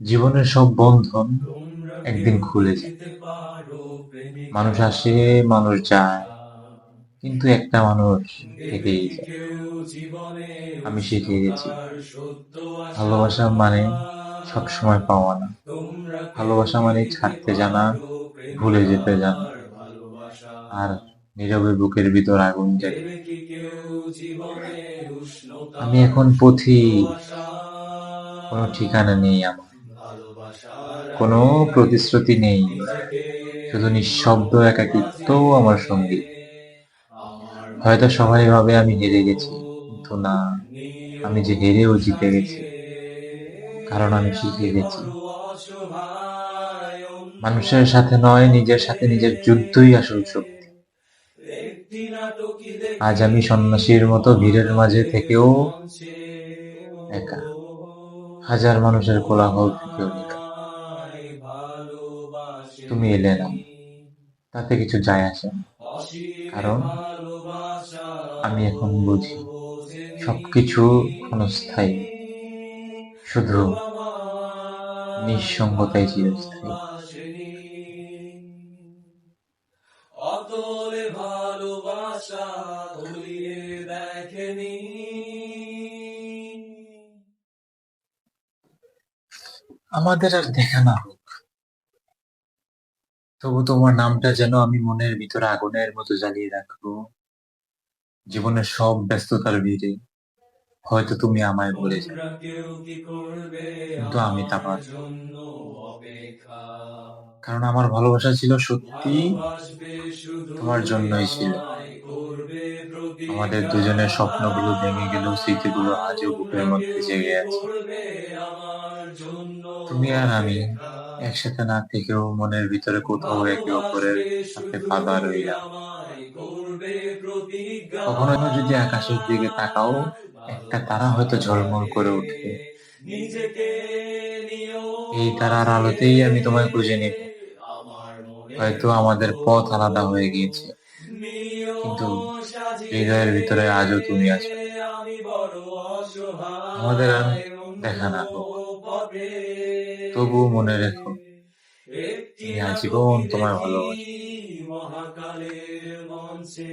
জীবনের সব বন্ধন তোমরা একদিন কেউ খুলে যায়। দিতে পারো মানুষ প্রেমিকা আসে, মানুষ যায়, ভালোবাসা। কিন্তু একটা মানুষ দেবে থেকেই কি যায়। কেউ জীবনে আমি শিখে গেছি, উষ্ণতার সত্য আশা। ভালোবাসা মানে সবসময় পাওয়া না। তোমরা কেউ ভালোবাসা মানে দিতে ছাড়তে জানা, পারো ভুলে যেতে জানা, প্রেমিকার ভালোবাসা। আর নীরবে বুকের ভিতর আগুন জ্বালিয়ে। দেবে কি কেউ জীবনে আমি উষ্ণতার এখন পথি, সত্য আশা। কোনো ঠিকানা নেই আমার, ভালোবাসার কোনো আগে প্রতিশ্রুতি নেই, নিজেকে শুধু দিও নিঃশব্দ একাকিত্ব বাজে। আমার সঙ্গী। আমার হয়তো মতো সবাই ভাবে আমি হেরে গেছি, কিন্তু না, নিও আমি যে হেরেও জিতে গেছি, সাজিয়ে। কারণ আমি শিখে আমি গেছি বড় অসহায় অন্য মানুষের সাথে নয়, নিজের সাথে নিজের যুদ্ধই আসল শক্তি। একটি নাটকই আজ দেখি আমি সন্ন্যাসীর মতো ভিড়ের মাঝে মহাকালের থেকেও মঞ্চে। একা, হাজার মানুষের কোলাহল থেকেও নীরব। আমায় তুমি ভালোবাসেনি, এলে না, তাতে কিছু যায় আসে না, অসীমে কারণ ভালোবাসা আমি ও এখন বুঝি বোঝেনি। সবকিছু ক্ষণস্থায়ী, ও শুধু আমায় নিঃসঙ্গতাই চিরস্থায়ী। ভালোবাসেনি। অতলে ভালোবাসা তলিয়ে দেখেনি। আমাদের আর দেখা না হোক, তবু তোমার নামটা যেন আমি মনের ভিতরে আগুনের মতো জ্বালিয়ে রাখবো। জীবনের সব ব্যস্ততার ভিড়ে হয়তো তুমি আমায় ভুলে যাবে, তোমরা কেউ কি করবে কিন্তু আমি তা আমার পারব না। জন্য অপেক্ষা? কারণ আমার ভালোবাসা ছিল সত্যি, ভালোবাসবে তোমার শুধুই জন্যই ছিল। আমায়, করবে আমাদের প্রতিজ্ঞা। দুজনের স্বপ্নগুলো ভেঙে গেলেও স্মৃতিগুলো আজও বুকের তোমরা মধ্যে কেউ কি জেগে আছে। করবে আমার জন্য তুমি আর আমি অপেক্ষা? একসাথে না থেকেও মনের ভিতরে কোথাও একে অপরের ভালোবাসবে সাথে বাঁধা শুধুই রইলাম। আমায়, করবে প্রতিজ্ঞা। কখনো যদি আকাশের দিকে তাকাও, একটা তারা হয়তো ভালোবাসার ঝলমল আগে করে উঠবে। নিজেকে নিও এই তারার বাজিয়ে। আলোতেই আমি তোমায় খুঁজে নেব। আমার মনের হয়তো আমাদের মতো পথ আলাদা হয়ে গিয়েছে, নিও কিন্তু সাজিয়ে। হৃদয়ের ভিতরে আজও তুমি আছো। আমি বড় আমাদের আর অসহায় অন্য দেখা না হোক, পথে। তবুও মনে রেখো, একটি আমি আজীবন নাটকই তোমায় দেখি ভালোবাসবো। মহাকালের মঞ্চে।